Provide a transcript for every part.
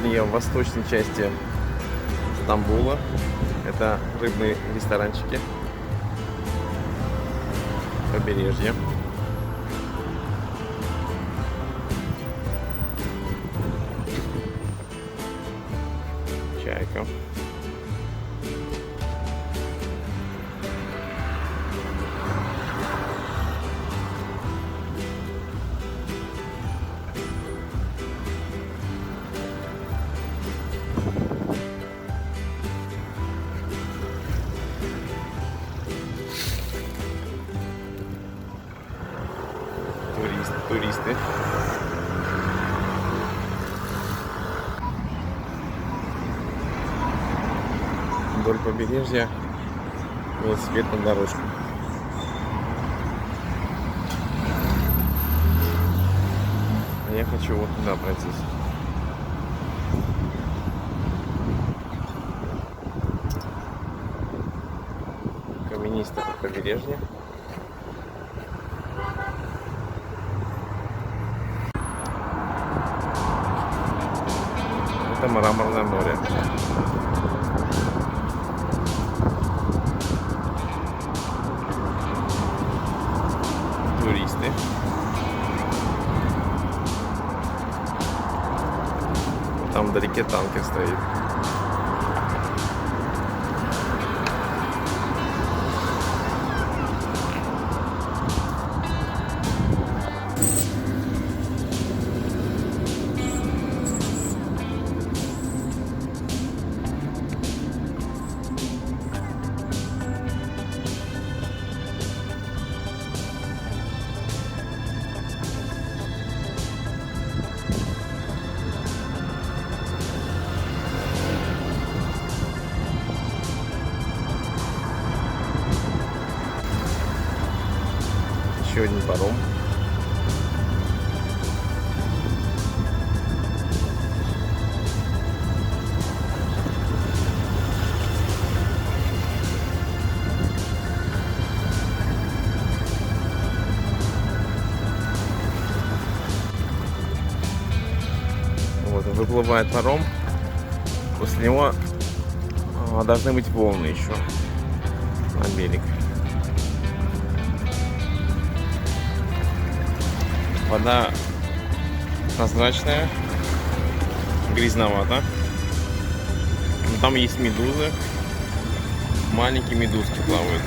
Сегодня я в восточной части Стамбула. Это рыбные ресторанчики, побережье. Чайка. Туристы. Вдоль побережья велосипедная дорожка. Я хочу вот туда пройтись. Каменистое побережье. Это Мраморное море. Туристы. Там вдалеке танкер стоит. Еще один паром. Вот, выплывает паром. После него должны быть волны еще на берег. Вода прозрачная, грязновата. Но там есть медузы. Маленькие медузки плавают.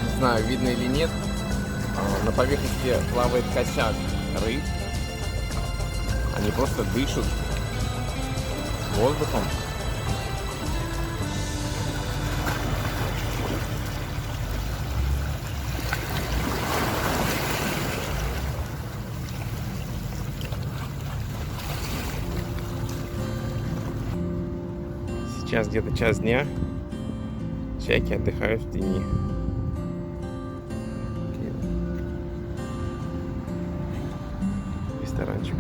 Не знаю, видно или нет, на поверхности плавает косяк рыб. Они просто дышат воздухом. Сейчас где-то час дня. Чайки отдыхают в тени. Ресторанчик.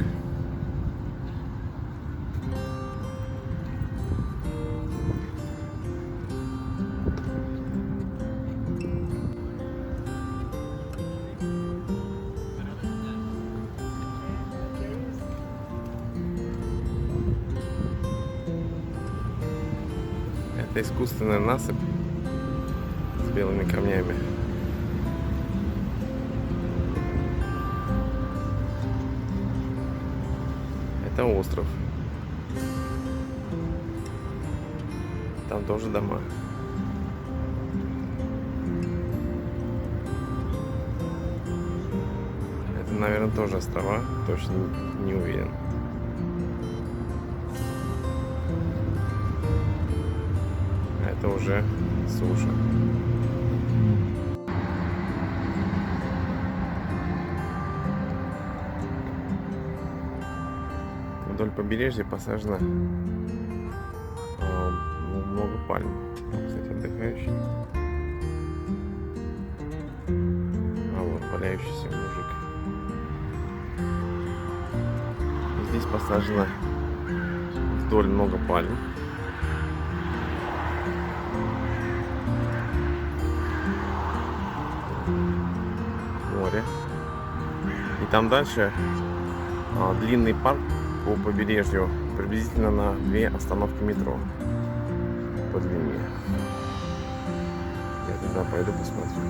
Это искусственная насыпь с белыми камнями. Это остров. Там тоже дома. Это, наверное, тоже острова. Точно не уверен. Это уже суша. побережье посажено много пальм. Кстати, отдыхающий. А вот валяющийся мужик. Здесь посажено вдоль много пальм. Море. И там дальше длинный парк по побережью, приблизительно на 2 остановки метро по длине. Я туда пойду посмотрю.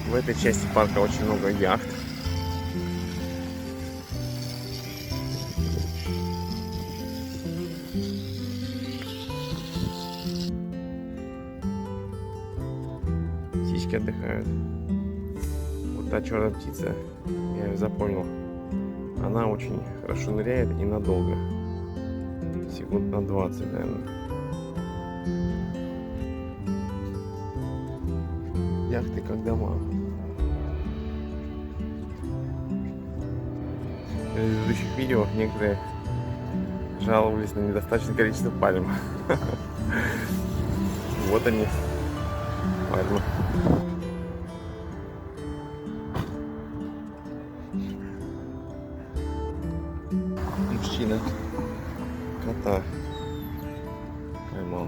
В этой части парка очень много яхт. Птички отдыхают. Вот та черная птица, я ее запомнил. Она очень хорошо ныряет и надолго. Секунд на 20, наверное. Яхты как дома. В предыдущих видео некоторые жаловались на недостаточное количество пальм. Вот они, пальмы. Мужчина кота поймал.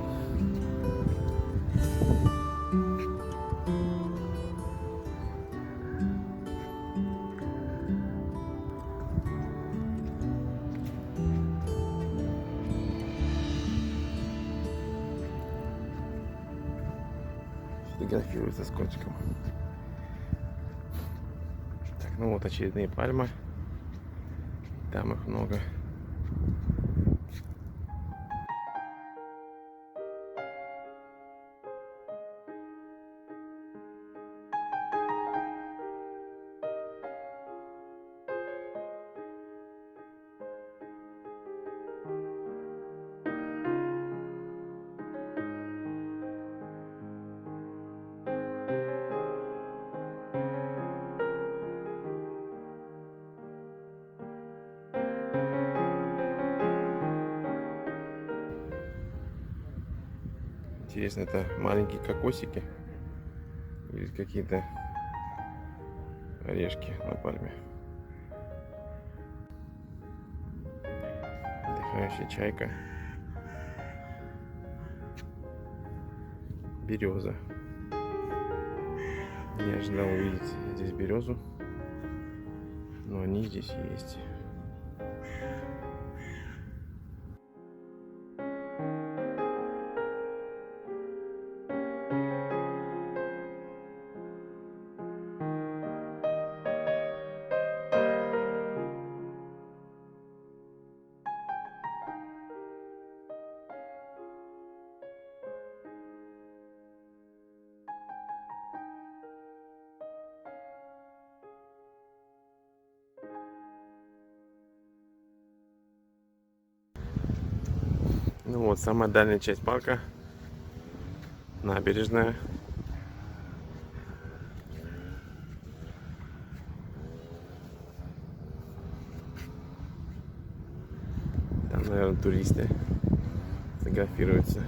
Фотографируется с котиком. Так, ну вот очередные пальмы. Там их много. Интересно, это маленькие кокосики или какие-то орешки на пальме. Отдыхающая чайка. Береза. Не ожидал увидеть здесь березу, но они здесь есть. Ну вот, самая дальняя часть парка. Набережная. Там, наверное, туристы фотографируются.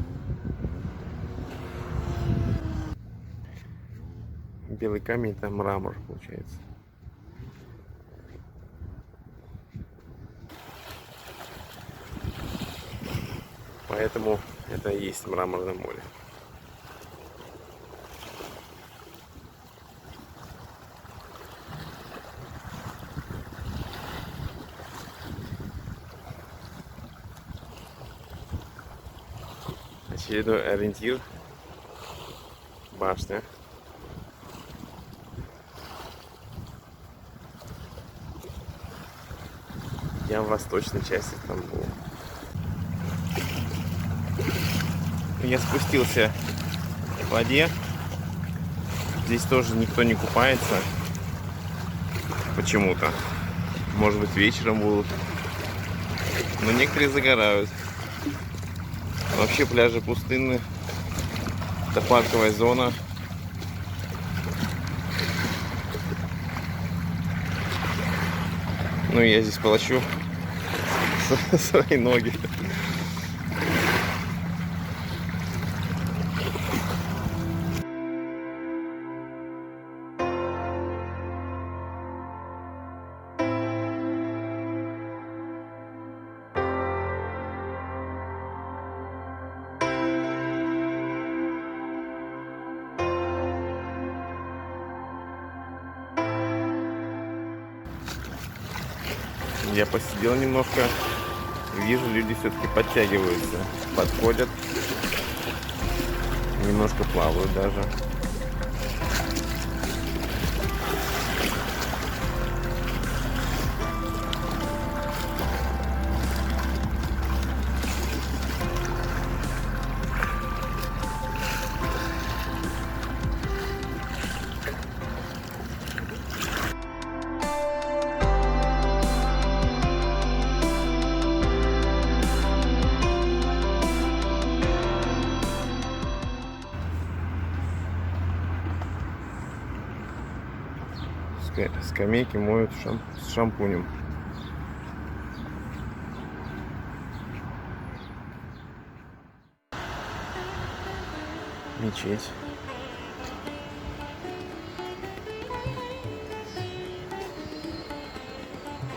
Белый камень, там мрамор получается. Поэтому это и есть мраморное море. Очередной ориентир. Башня. Я в восточной части Стамбула. Я спустился в воде. Здесь тоже никто не купается. Почему-то. Может быть, вечером будут. Но некоторые загорают. Вообще пляжи пустынны. Это парковая зона. Ну и я здесь полощу свои ноги. Я посидел немножко, вижу, люди все-таки подтягиваются, подходят, немножко плавают даже. Скамейки моют с шампунем. Мечеть.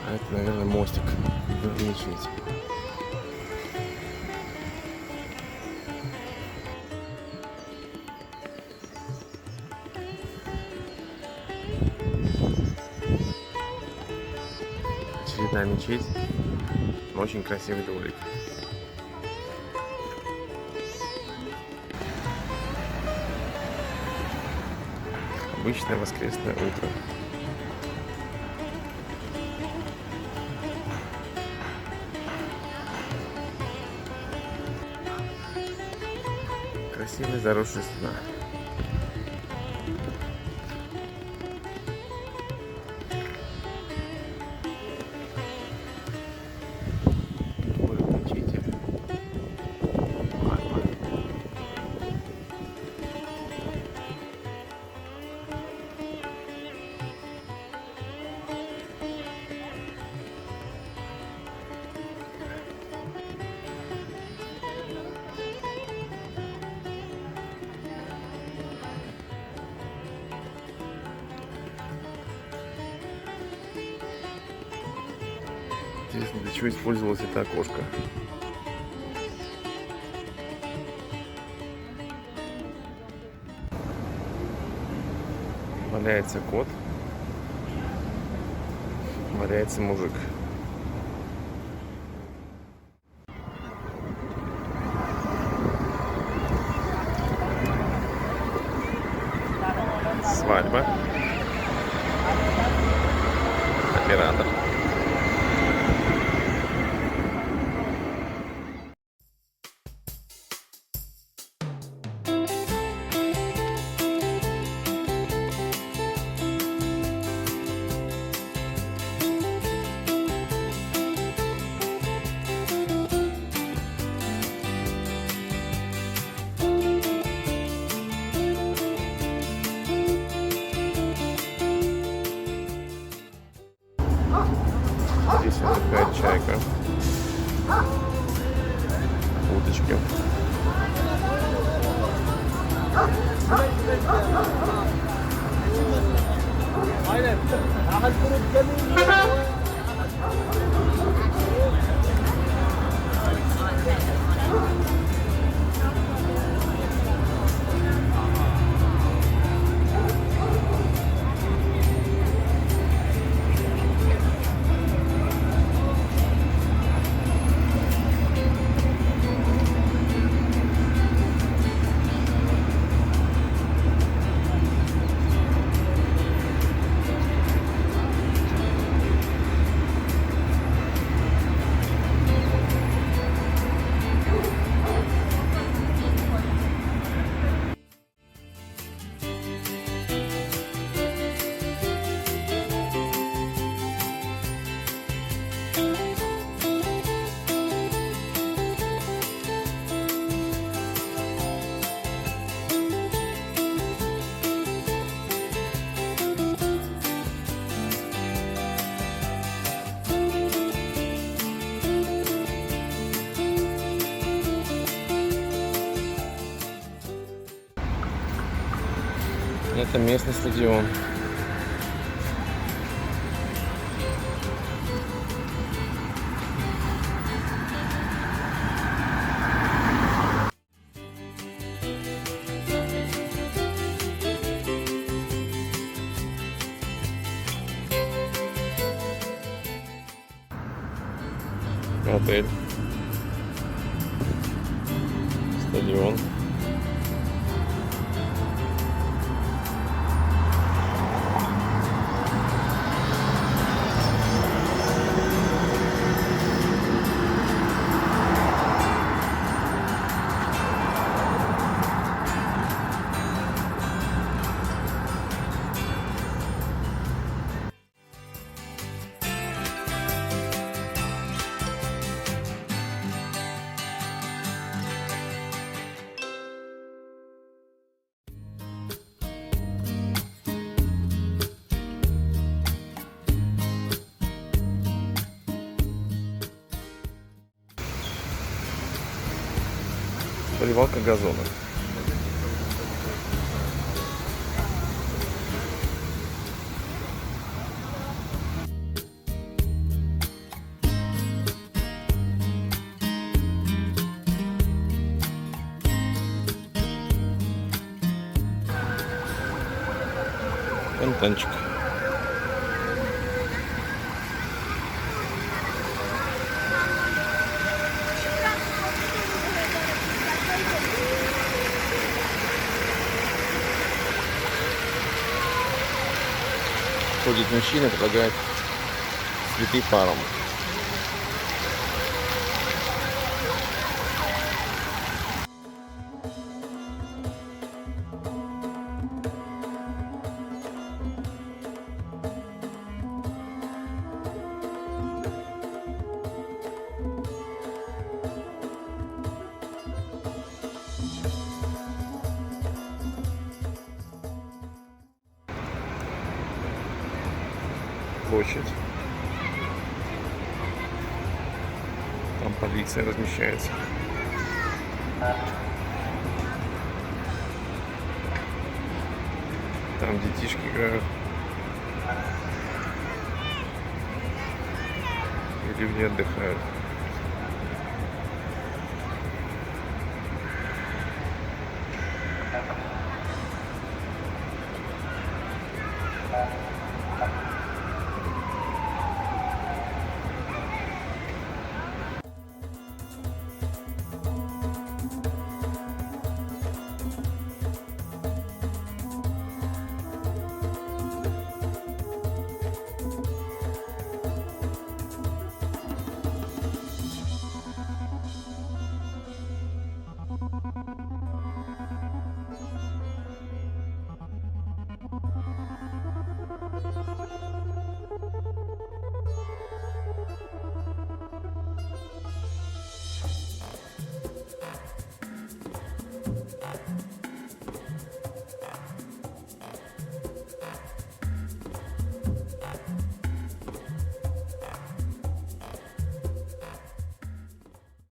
А это, наверное, мостик в мечеть. Очередная мечеть, очень красивый дворик. Обычное воскресное утро. Красивая заросшая стена. Интересно, для чего использовалось это окошко? Валяется кот, валяется мужик. Свадьба. Оператор. Здесь отдыхает чайка. Уточки. Это местный стадион. Отель. Стадион. Поливалка газона. Фонтанчик. Ходит мужчина, предлагает цветы парам. Площадь. Там полиция размещается. Там детишки играют. И люди отдыхают.